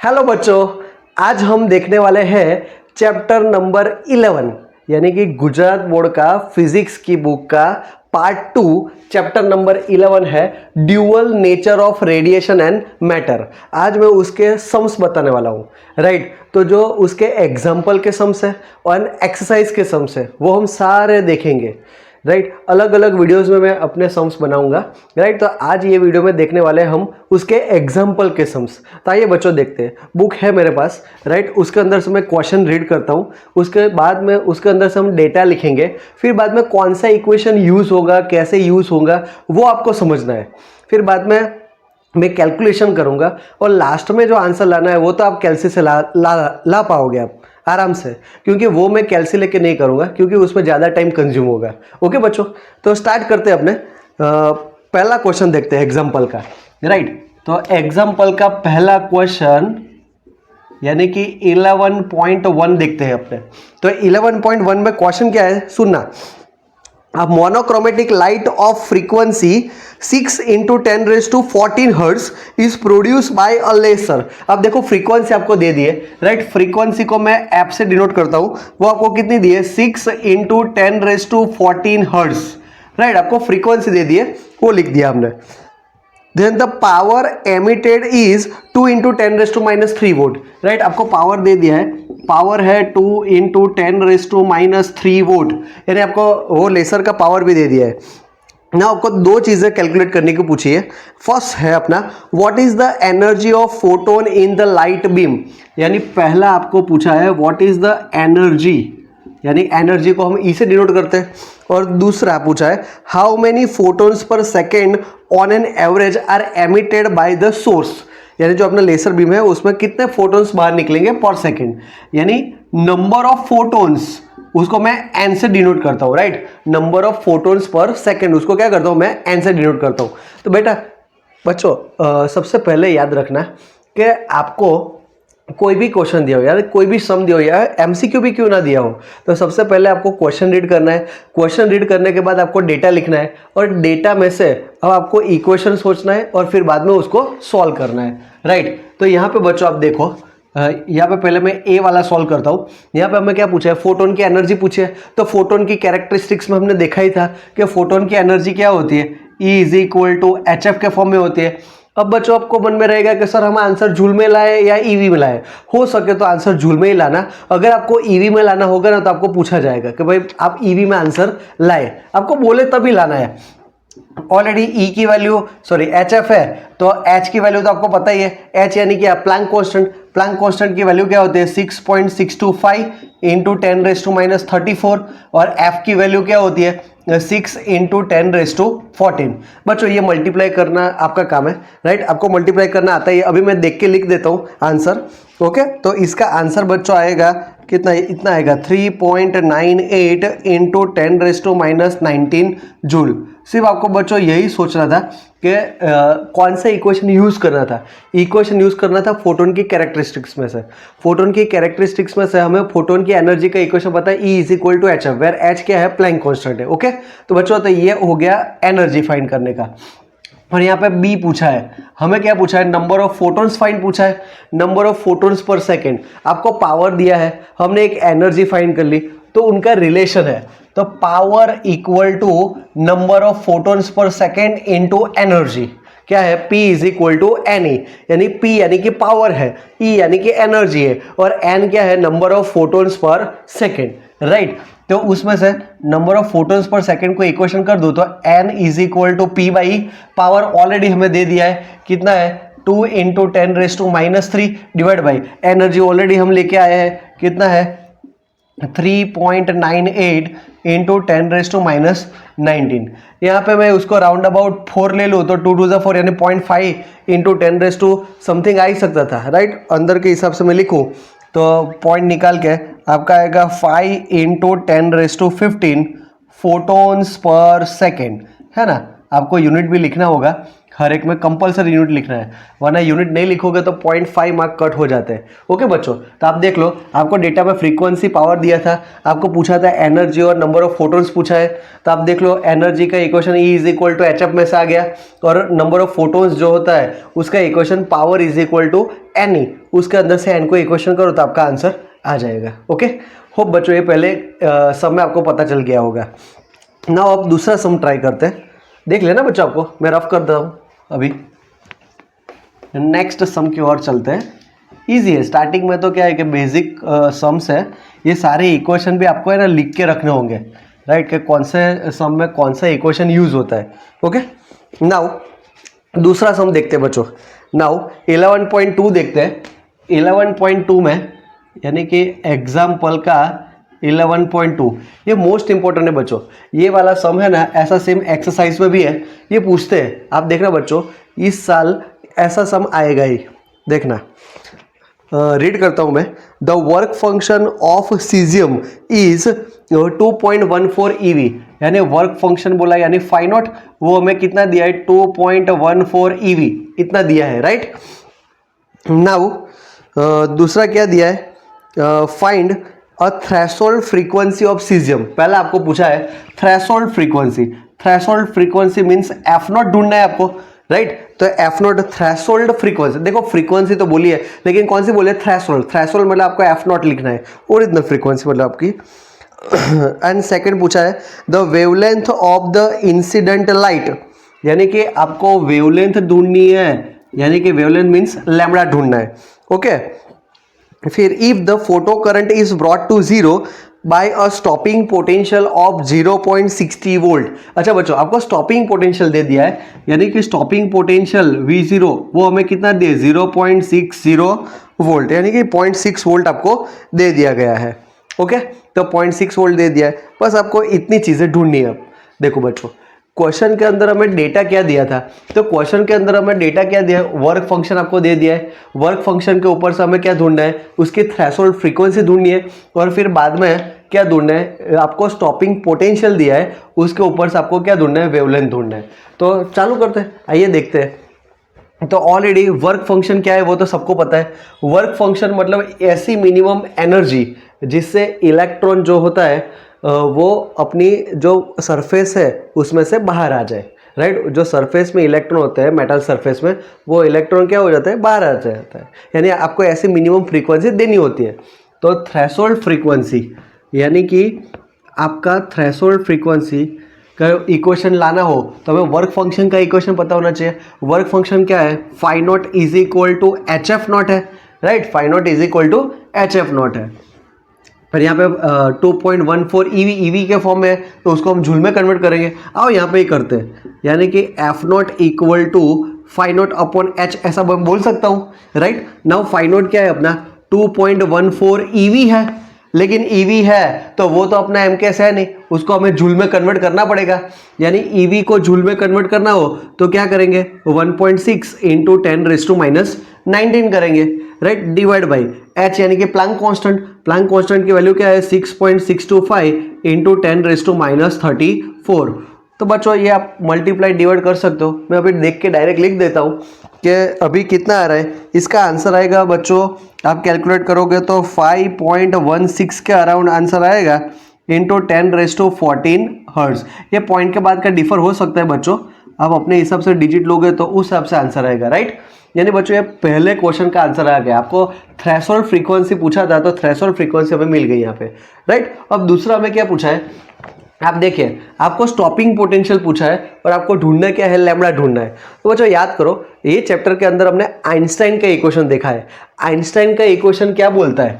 Hello बच्चों, आज हम देखने वाले हैं चैप्टर नंबर 11 यानी कि गुजरात बोर्ड का फिजिक्स की बुक का पार्ट 2 चैप्टर नंबर 11 है dual nature of radiation and matter. आज मैं उसके सम्स बताने वाला हूँ, राइट। तो जो उसके एग्जाम्पल के सम्स है और एक्सरसाइज के सम्स है वो हम सारे देखेंगे, राइट। अलग अलग वीडियोस में मैं अपने सम्स बनाऊंगा, राइट। तो आज ये वीडियो में देखने वाले हम उसके एग्जाम्पल के सम्स। तो आइए बच्चों देखते हैं, बुक है मेरे पास, राइट। उसके अंदर से मैं क्वेश्चन रीड करता हूँ, उसके बाद में उसके अंदर से हम डेटा लिखेंगे, फिर बाद में कौन सा इक्वेशन यूज होगा, कैसे यूज होगा वो आपको समझना है। फिर बाद में मैं कैलकुलेशन करूंगा और लास्ट में जो आंसर लाना है वो तो आप कैलसी से ला पाओगे आप आराम से, क्योंकि वो मैं कैलसी लेके नहीं करूंगा क्योंकि उसमें ज़्यादा टाइम कंज्यूम होगा। ओके बच्चों, तो स्टार्ट करते हैं अपने पहला क्वेश्चन देखते हैं एग्जाम्पल का, राइट। तो एग्जाम्पल का पहला क्वेश्चन यानी कि 11.1 देखते हैं अपने। तो 11.1 में क्वेश्चन क्या है सुनना। A monochromatic light of frequency 6 into 10 raised to 14 hertz is produced by a laser। अब देखो फ्रीक्वेंसी आपको दे दी है, राइट। फ्रीक्वेंसी को मैं एफ से डिनोट करता हूं, वो आपको कितनी दी है 6 into 10 raised to 14 hertz, right. आपको फ्रीक्वेंसी दे दी है, वो लिख दिया हमने। Then the power emitted is 2 into 10 raised to minus 3 volt, right. आपको पावर दे दिया है, पावर है 2 into 10 raised to minus 3 volt, यानी आपको वो लेसर का पावर भी दे दिया है ना। आपको दो चीजें कैलकुलेट करने की पूछी है। फर्स्ट है अपना what is the energy of photon in the light beam, यानी पहला आपको पूछा है व्हाट इज द एनर्जी, यानी एनर्जी को हम ई से डिनोट करते हैं। और दूसरा पूछा है how many photons per second on an average are emitted by the source, यानी जो अपना लेसर बीम है उसमें कितने फोटोन्स बाहर निकलेंगे पर सेकेंड, यानी नंबर ऑफ फोटोन्स उसको मैं एन से डिनोट करता हूं, right. Number of photons per second उसको क्या करता हूं मैं एन से डिनोट करता हूं। तो बेटा बच्चों सबसे पहले याद रखना कि आपको कोई भी क्वेश्चन दिया हो यार, कोई भी सम दिया हो या एमसीक्यू भी क्यों ना दिया हो, तो सबसे पहले आपको क्वेश्चन रीड करना है। क्वेश्चन रीड करने के बाद आपको डेटा लिखना है और डेटा में से अब आपको इक्वेशन सोचना है और फिर बाद में उसको सॉल्व करना है, राइट। तो यहाँ पे बच्चों आप देखो, यहाँ पे पहले मैं ए वाला सॉल्व करता हूँ। यहाँ पे हमें क्या पूछा है, फोटोन की एनर्जी पूछी है। तो फोटोन की कैरेक्टरिस्टिक्स में हमने देखा ही था कि फोटोन की एनर्जी क्या होती है, E is equal to H F के फॉर्म में होती है। अब बच्चों आपको मन में रहेगा कि सर हम आंसर जूल में लाए या ईवी में लाए, हो सके तो आंसर जूल में ही लाना। अगर आपको ईवी में लाना होगा ना तो आपको पूछा जाएगा कि भाई आप ईवी में आंसर लाए, आपको बोले तभी लाना है। ऑलरेडी ई की वैल्यू सॉरी एच एफ है, तो एच की वैल्यू तो आपको पता ही है, एच यानी कि प्लैंक कांस्टेंट। प्लैंक कांस्टेंट की वैल्यू क्या होती है 6.625 इंटू 10 रेज टू माइनस 34, और एफ की वैल्यू क्या होती है 6 इंटू 10 रेज टू 14। बच्चों ये मल्टीप्लाई करना आपका काम है, राइट। आपको मल्टीप्लाई करना आता है, अभी मैं देख के लिख देता हूँ आंसर। ओके, तो इसका आंसर बच्चों आएगा कितना, इतना आएगा 3.98 into 10 raise to minus 19 joule. सिर्फ आपको बच्चों यही सोचना था कि कौन सा इक्वेशन यूज करना था। इक्वेशन यूज करना था फोटोन की कैरेक्टरिस्टिक्स में से। फोटोन की कैरेक्टरिस्टिक्स में से हमें फोटोन की एनर्जी का इक्वेशन पता है, E is equal to H F, where H क्या है प्लैंक कांस्टेंट है। ओके, तो बच्चों तो ये हो गया एनर्जी फाइंड करने का। और यहाँ पे बी पूछा है, हमें क्या पूछा है नंबर ऑफ फोटोन्स फाइंड पूछा है, number of photons per second. आपको पावर दिया है, हमने एक एनर्जी फाइंड कर ली, तो उनका रिलेशन है तो power equal to number of photons per second into energy. क्या है P is equal to N E, यानी P यानी कि पावर है, E यानी कि एनर्जी है, और N क्या है number of photons per second, right. तो उसमें से number of photons per second को इक्वेशन कर दो तो N is equal to P by power already हमें दे दिया है, कितना है 2 into 10 raise to minus 3 divide by energy already हम लेके आए हैं, कितना है 3.98 इंटू 10 रेज टू माइनस 19। यहाँ पे मैं उसको राउंड अबाउट 4 ले लूँ तो 2 टू 4 यानी 0.5 इंटू 10 रेज टू समथिंग आ ही सकता था, राइट। अंदर के हिसाब से मैं लिखूँ तो पॉइंट निकाल के आपका आएगा 5 into 10 raise to 15 photons per second, है ना। आपको यूनिट भी लिखना होगा, हर एक में कंपलसरी यूनिट लिखना है, वरना यूनिट नहीं लिखोगे तो 0.5 मार्क कट हो जाते हैं। ओके बच्चों, तो आप देख लो, आपको डेटा में फ्रीक्वेंसी पावर दिया था, आपको पूछा था एनर्जी और नंबर ऑफ फोटोन्स पूछा है, तो आप देख लो एनर्जी का equation E is equal to HF में से आ गया, और नंबर ऑफ फोटोन्स जो होता है उसका equation power is equal to NE, उसके अंदर से N को इक्वेशन करो तो आपका आंसर आ जाएगा। ओके, होप बच्चों ये पहले सम में आपको पता चल गया होगा। ना अब दूसरा सम ट्राई करते हैं, देख लेना बच्चों, आपको मैं रफ कर देता हूँ अभी। नेक्स्ट सम की ओर चलते हैं। इजी है, स्टार्टिंग में तो क्या है कि बेसिक सम्स है, ये सारे इक्वेशन भी आपको है ना लिख के रखने होंगे, राइट, कि कौन से सम में कौन सा इक्वेशन यूज होता है। ओके, नाउ दूसरा सम देखते हैं बच्चों। नाउ 11.2 देखते हैं। 11.2 में यानी कि एग्जाम्पल का 11.2, ये मोस्ट इंपॉर्टेंट है बच्चों। ये वाला सम है ना, ऐसा सेम एक्सरसाइज में भी है, ये पूछते हैं। आप देखना बच्चों, इस साल ऐसा सम आएगा ही, देखना। रीड करता हूं मैं। The work function of caesium is 2.14 EV, यानी वर्क फंक्शन बोला यानी फाई नॉट, वो हमें कितना दिया है 2.14 EV, इतना दिया है, राइट। नाउ दूसरा क्या दिया है, find a threshold frequency of caesium. पहला आपको पूछा है threshold frequency. Threshold frequency means F not ढूंढना है आपको, राइट। तो एफ नॉट थ्रेशोल्ड फ्रीक्वेंसी, देखो फ्रीक्वेंसी तो बोली है लेकिन कौन सी बोले, थ्रेशोल्ड। थ्रेशोल्ड मतलब आपको एफ नॉट लिखना है, ओरिजिनल फ्रीक्वेंसी मतलब आपकी। एंड सेकंड पूछा है the wavelength of the incident light, यानी कि आपको वेवलेंथ ढूंढनी है, यानी कि वेवलेंथ मींस लैम्बडा ढूंढना है। ओके, फिर if the photo current is brought to zero by a stopping potential of 0.60 volt. अच्छा बच्चों, आपको स्टॉपिंग पोटेंशियल दे दिया है, यानी कि स्टॉपिंग पोटेंशियल V0 वो हमें कितना दिए 0.60 वोल्ट, यानी कि 0.6 वोल्ट आपको दे दिया गया है। ओके, तो 0.6 वोल्ट दे दिया है, बस आपको इतनी चीजें ढूंढनी है। अब देखो बच्चों, क्वेश्चन के अंदर हमें डेटा क्या दिया था, तो क्वेश्चन के अंदर हमें डेटा क्या दिया है, वर्क फंक्शन आपको दे दिया है। वर्क फंक्शन के ऊपर से हमें क्या ढूंढना है, उसकी थ्रेशोल्ड फ्रीक्वेंसी ढूंढनी है, और फिर बाद में क्या ढूंढना है, आपको स्टॉपिंग पोटेंशियल दिया है, उसके ऊपर से आपको क्या ढूंढना है, वेवलेंथ ढूंढना है। तो चालू करते हैं, आइए देखते हैं। तो ऑलरेडी वर्क फंक्शन क्या है वो तो सबको पता है। वर्क फंक्शन मतलब ऐसी मिनिमम एनर्जी जिससे इलेक्ट्रॉन जो होता है वो अपनी जो सरफेस है उसमें से बाहर आ जाए, राइट। जो सरफेस में इलेक्ट्रॉन होते हैं मेटल सरफेस में, वो इलेक्ट्रॉन क्या हो जाता है, बाहर आ जाता है, यानी आपको ऐसी मिनिमम फ्रीक्वेंसी देनी होती है। तो थ्रेशोल्ड फ्रीक्वेंसी, यानी कि आपका थ्रेशोल्ड फ्रीक्वेंसी का इक्वेशन लाना हो तो हमें वर्क फंक्शन का इक्वेशन पता होना चाहिए। वर्क फंक्शन क्या है, phi not is equal to HF nought है, right. Phi not is equal to HF nought है। फिर यहाँ पे 2.14 EV के फॉर्म में है, तो उसको हम जूल में कन्वर्ट करेंगे। आओ यहाँ पे ही करते हैं, यानी कि F not equal to phi not upon H, ऐसा मैं बोल सकता हूँ, राइट। नाउ फाई नॉट क्या है अपना 2.14 EV है, लेकिन EV है तो वो तो अपना MKS है नहीं, उसको हमें जूल में कन्वर्ट करना पड़ेगा। यानी EV को जूल में कन्वर्ट करना हो तो क्या करेंगे, 1.6 इंटू 10⁻⁹ करेंगे, राइट, डिवाइड बाई H, यानी कि प्लैंक कांस्टेंट। प्लैंक कांस्टेंट की वैल्यू क्या है 6.625 इंटू 10⁻34। तो बच्चों ये आप मल्टीप्लाई डिवाइड कर सकते हो, मैं अभी देख के डायरेक्ट लिख देता हूँ कि अभी कितना आ रहा है। इसका आंसर आएगा बच्चों, आप कैलकुलेट करोगे तो 5.16 के अराउंड आंसर आएगा इंटू 10⁻14 हर्ट्ज। ये पॉइंट के बाद का डिफर हो सकता है बच्चों, आप अपने हिसाब से डिजिट लोगे तो उस हिसाब से आंसर आएगा, राइट। यानी बच्चों ये पहले क्वेश्चन का आंसर आ गया। आपको थ्रेशोल्ड फ्रीक्वेंसी पूछा था तो थ्रेशोल्ड फ्रीक्वेंसी हमें मिल गई यहाँ पे, राइट। अब दूसरा हमें क्या पूछा है, आप देखिए, आपको स्टॉपिंग पोटेंशियल पूछा है और आपको ढूंढना क्या है, लैम्बडा ढूंढना है। तो बच्चों याद करो, ये चैप्टर के अंदर हमने आइंस्टाइन का इक्वेशन देखा है। आइंस्टाइन का इक्वेशन क्या बोलता है,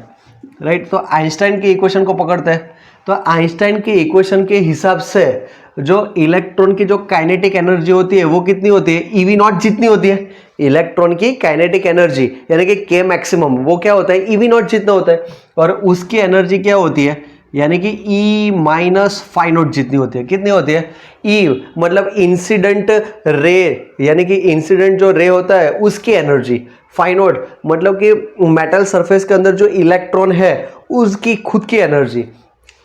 राइट। तो आइंस्टाइन के इक्वेशन को पकड़ते हैं, तो आइंस्टाइन के इक्वेशन के हिसाब से जो इलेक्ट्रॉन की जो काइनेटिक एनर्जी होती है वो कितनी होती है, EV नॉट जितनी होती है। इलेक्ट्रॉन की काइनेटिक एनर्जी यानी कि K मैक्सिमम वो क्या होता है, EV नॉट जितना होता है, और उसकी एनर्जी क्या होती है, यानी कि E माइनस फाई नॉट जितनी होती है। कितनी होती है, E मतलब इंसिडेंट रे, यानी कि इंसिडेंट जो रे होता है उसकी एनर्जी। फाई नॉट मतलब कि मेटल सरफेस के अंदर जो इलेक्ट्रॉन है उसकी खुद की एनर्जी।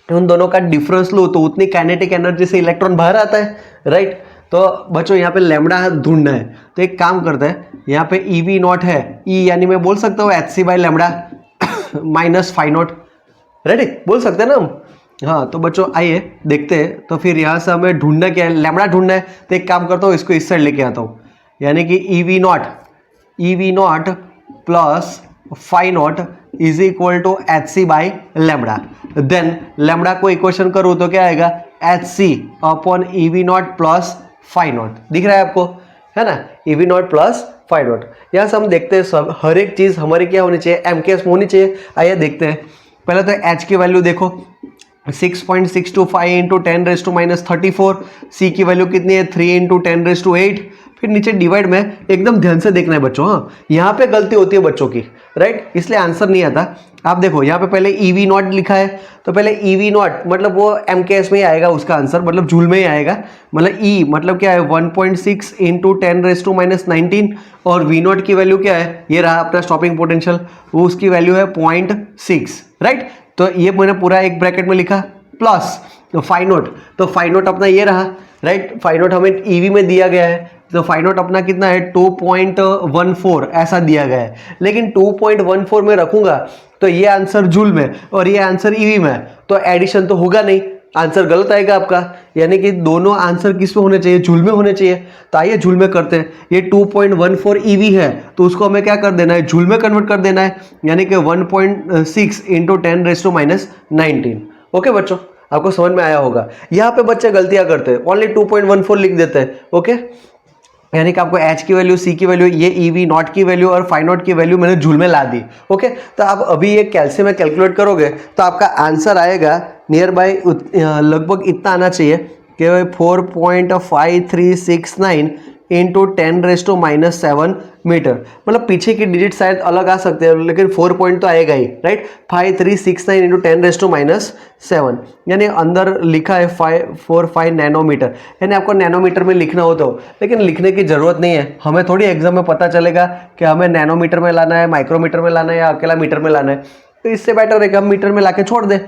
उन दोनों का डिफरेंस लो तो उतनी काइनेटिक एनर्जी से इलेक्ट्रॉन बाहर आता है, राइट। तो बच्चों यहाँ पे लैम्बडा ढूंढना है, तो एक काम करते हैं, यहाँ पे ई वी नॉट है, ई यानी मैं बोल सकता हूँ H C by lambda minus phi not, ready बोल सकते हैं ना हम। हाँ तो बच्चों आइए देखते हैं, तो फिर यहाँ से हमें ढूंढना क्या है, लैम्बडा ढूंढना है, तो एक काम करता हूँ इसको इस साइड लेके आता हूँ, यानी कि E V not plus phi not is equal to H C by lambda. Then lambda को इक्वेशन करूँ तो क्या आएगा, H C upon E V not plus phi not, दिख रहा है आपको, है ना, E V not plus phi not. यहाँ से हम देखते हैं सब हर एक चीज़ हमारी क्या होनी चाहिए, एम के एस में होनी चाहिए। आइए देखते हैं, पहले तो एच की वैल्यू देखो 6.625 इंटू 10⁻⁻34, सी की वैल्यू कितनी है 3 इंटू 10⁸8, फिर नीचे डिवाइड में एकदम ध्यान से देखना है बच्चों। हाँ यहाँ पे गलती होती है बच्चों की, राइट, इसलिए आंसर नहीं आता। आप देखो यहाँ पे पहले ई वी नॉट लिखा है, तो पहले ई वी नॉट मतलब वो एम के एस में ही आएगा उसका आंसर, मतलब जूल में ही आएगा, मतलब ई मतलब क्या है 1.6 इंटू 10⁻⁻19, और वी नॉट की वैल्यू क्या है, ये रहा अपना स्टॉपिंग पोटेंशियल, वो उसकी वैल्यू है 0.6, राइट। तो ये मैंने पूरा एक ब्रैकेट में लिखा, प्लस तो फाई नोट, तो फाई नोट अपना ये रहा, राइट, फाई नोट हमें ईवी में दिया गया है, तो फाई नोट अपना कितना है 2.14 ऐसा दिया गया है, लेकिन 2.14 में रखूंगा तो ये आंसर जूल में और ये आंसर ईवी में, तो एडिशन तो होगा नहीं, आंसर गलत आएगा आपका, यानी कि दोनों आंसर किस में होने चाहिए, जूल में होने चाहिए। तो आइए जूल में करते हैं, ये 2.14 ईवी है, तो उसको हमें क्या कर देना है, जूल में कन्वर्ट कर देना है, यानी कि 1.6 इंटू 10⁻⁻19। ओके बच्चों, आपको समझ में आया होगा। यहाँ पे बच्चे गलतियां करते हैं, ओनली 2.14 लिख देते हैं, ओके, यानी कि आपको एच की वैल्यू, सी की वैल्यू, ये ई वी नॉट की वैल्यू और फाई नॉट की वैल्यू मैंने जूल में ला दी, ओके। तो आप अभी ये कैल्शियम में कैलकुलेट करोगे तो आपका आंसर आएगा नियर बाय लगभग इतना आना चाहिए कि 4.5369 इंटू 10⁻⁻7 मीटर, मतलब पीछे की डिजिट शायद अलग आ सकते हैं, लेकिन 4 पॉइंट तो आएगा ही, राइट। 5369 इंटू 10⁻⁷, यानी अंदर लिखा है 545 नैनोमीटर, यानी आपको नैनोमीटर में लिखना हो तो, लेकिन लिखने की जरूरत नहीं है, हमें थोड़ी एग्जाम में पता चलेगा कि हमें नैनोमीटर में लाना है, माइक्रोमीटर में लाना है या अकेला मीटर में लाना है, तो इससे बेटर है कि हम मीटर में लाके छोड़ दें,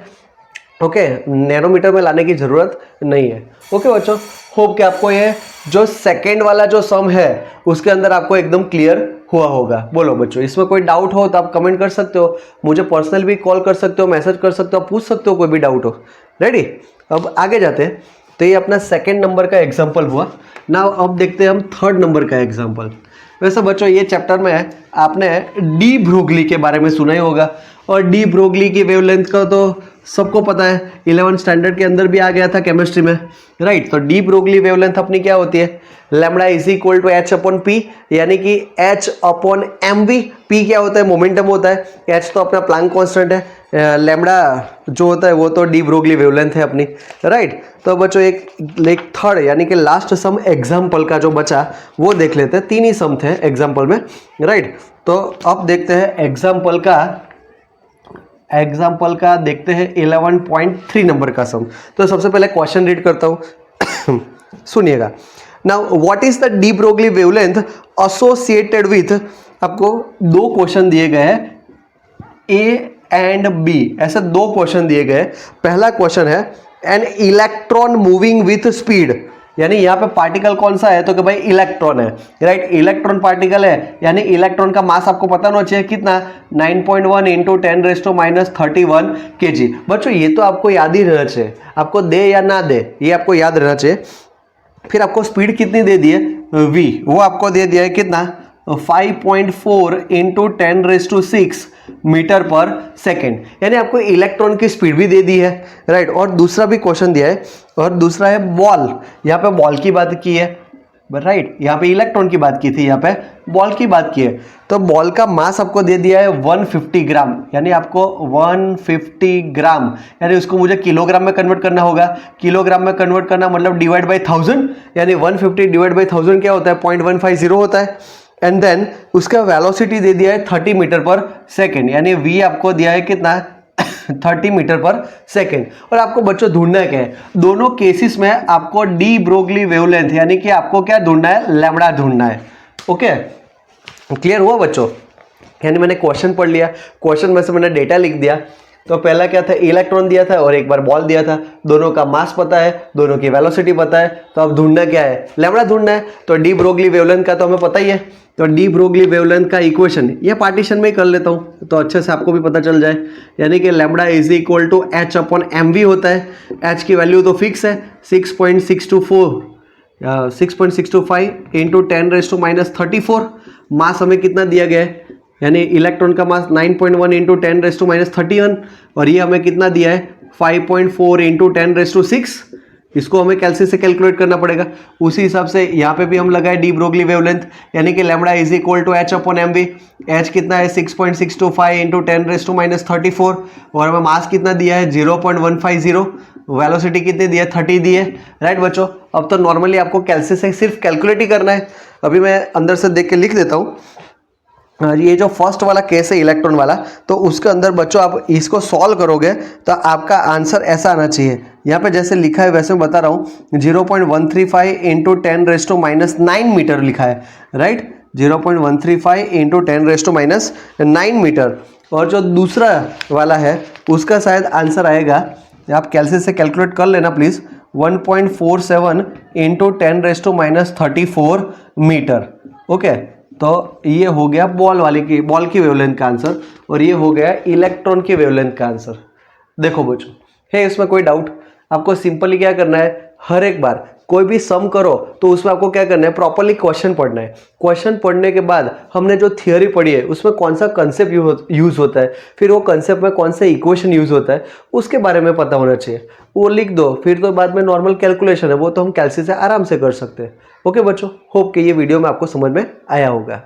ओके, नैनोमीटर में लाने की जरूरत नहीं है। ओके बच्चों, होप कि आपको ये जो सेकंड वाला जो सम है उसके अंदर आपको एकदम क्लियर हुआ होगा। बोलो बच्चों, इसमें कोई डाउट हो तो आप कमेंट कर सकते हो, मुझे पर्सनल भी कॉल कर सकते हो, मैसेज कर सकते हो, पूछ सकते हो, कोई भी डाउट हो। रेडी, अब आगे जाते हैं। तो ये अपना सेकंड नंबर का एग्जाम्पल हुआ ना, अब देखते हैं हम थर्ड नंबर का एग्जाम्पल। वैसे बच्चों ये चैप्टर में आपने डी ब्रोगली के बारे में सुना ही होगा, और डी ब्रोगली की वेवलेंथ का तो सबको पता है, 11th स्टैंडर्ड के अंदर भी आ गया था केमिस्ट्री में, राइट। तो डी ब्रोगली वेवलेंथ अपनी क्या होती है, lambda is equal to H upon P, यानी कि H upon M V. P क्या होता है, मोमेंटम होता है, एच तो अपना प्लैंक कांस्टेंट है, लैम्बडा जो होता है वो तो डी ब्रोगली वेवलेंथ है अपनी, राइट। तो बच्चों एक थर्ड यानी कि लास्ट सम एग्जाम्पल का जो बचा वो देख लेते हैं, 3 ही सम थे एग्जाम्पल में, राइट। तो अब देखते हैं एग्जाम्पल का देखते हैं 11.3 नंबर का सम। तो सबसे पहले क्वेश्चन रीड करता हूं सुनिएगा। Now what is the de Broglie wavelength associated with, आपको 2 क्वेश्चन दिए गए हैं, ए एंड बी, ऐसे 2 क्वेश्चन दिए गए। पहला क्वेश्चन है an electron moving with speed, यानी यहाँ पे पार्टिकल कौन सा है, तो कि भाई इलेक्ट्रॉन है, राइट, इलेक्ट्रॉन पार्टिकल है, यानी इलेक्ट्रॉन का मास आपको पता होना चाहिए कितना, 9.1 इंटू 10⁻31 kg। बच्चों ये तो आपको याद ही रहना चाहिए, आपको दे या ना दे ये आपको याद रहना चाहिए। फिर आपको स्पीड कितनी दे दी है, v, वो आपको दे दिया है कितना, 5.4 इंटू 10⁻6 मीटर पर सेकेंड, यानी आपको इलेक्ट्रॉन की स्पीड भी दे दी है, राइट। और दूसरा भी क्वेश्चन दिया है, और दूसरा है बॉल, यहाँ पे बॉल की बात की है, राइट, यहाँ पे इलेक्ट्रॉन की बात की थी, यहाँ पे बॉल की बात की है। तो बॉल का मास आपको दे दिया है 150 ग्राम, यानी आपको 150 ग्राम, यानी उसको मुझे किलोग्राम में कन्वर्ट करना होगा, किलोग्राम में कन्वर्ट करना मतलब डिवाइड बाई 1000, यानी 150 डिवाइड बाई 1000 क्या होता है, 0.150 होता है। एंड देन उसका वेलोसिटी दे दिया है 30 मीटर पर सेकेंड, यानी v आपको दिया है कितना 30 मीटर पर सेकेंड। और आपको बच्चों ढूंढना क्या है, दोनों केसेस में आपको डी ब्रोगली वेवलेंथ, यानी कि आपको क्या ढूंढना है, लैम्बडा ढूंढना है। ओके, क्लियर हुआ बच्चों, यानी मैंने क्वेश्चन पढ़ लिया, क्वेश्चन में से मैंने डेटा लिख दिया, तो पहला क्या था, इलेक्ट्रॉन दिया था और एक बार बॉल दिया था, दोनों का मास पता है, दोनों की वेलोसिटी पता है, तो अब ढूंढना क्या है, लैम्बडा ढूंढना है। तो डी ब्रोगली वेवलेंथ का तो हमें पता ही है, तो डी ब्रोगली वेवलेंथ का इक्वेशन ये पार्टीशन में ही कर लेता हूँ तो अच्छे से आपको भी पता चल जाए, यानी कि lambda is equal to H upon M V होता है। एच की वैल्यू तो फिक्स है 6.625 इंटू 10⁻⁻34। मास हमें कितना दिया गया है, यानी इलेक्ट्रॉन का मास 9.1 इंटू 10⁻31 और ये हमें कितना दिया है 5.4 इंटू 10⁻6। इसको हमें कैलसी से कैलकुलेट करना पड़ेगा। उसी हिसाब से यहाँ पे भी हम लगाए डी ब्रोगली वेवलेंथ, यानी कि lambda is equal to H upon M V. H कितना है 6.625 इंटू 10⁻34 और हमें मास कितना दिया है 0.150। वेलोसिटी कितनी दी है 30 दी है, राइट बच्चों। अब तो नॉर्मली आपको कैलसी से सिर्फ कैलकुलेट ही करना है। अभी मैं अंदर से देख के लिख देता हूँ। ये जो फर्स्ट वाला केस है इलेक्ट्रॉन वाला, तो उसके अंदर बच्चों आप इसको सॉल्व करोगे तो आपका आंसर ऐसा आना चाहिए। यहाँ पे जैसे लिखा है वैसे मैं बता रहा हूँ, 0.135 इंटू 10⁻⁹ मीटर लिखा है, राइट। 0.135 into 10⁻⁹ metre. और जो दूसरा वाला है उसका शायद आंसर आएगा, आप कैलसी से कैलकुलेट कर लेना प्लीज़, 1.47 इंटू 10⁻34 मीटर। ओके, तो ये हो गया बॉल की वेवलेंथ का आंसर और ये हो गया इलेक्ट्रॉन की वेवलेंथ का आंसर। देखो बच्चों, है इसमें कोई डाउट? आपको सिंपली क्या करना है, हर एक बार कोई भी सम करो तो उसमें आपको क्या करना है, प्रॉपर्ली क्वेश्चन पढ़ना है। क्वेश्चन पढ़ने के बाद हमने जो थियोरी पढ़ी है उसमें कौन सा कंसेप्ट यूज होता है, फिर वो कंसेप्ट में कौन सा इक्वेशन यूज होता है उसके बारे में पता होना चाहिए। वो लिख दो, फिर तो बाद में नॉर्मल कैलकुलेशन है वो तो हम कैलसी से आराम से कर सकते हैं। ओके बच्चों, होप कि ये वीडियो में आपको समझ में आया होगा।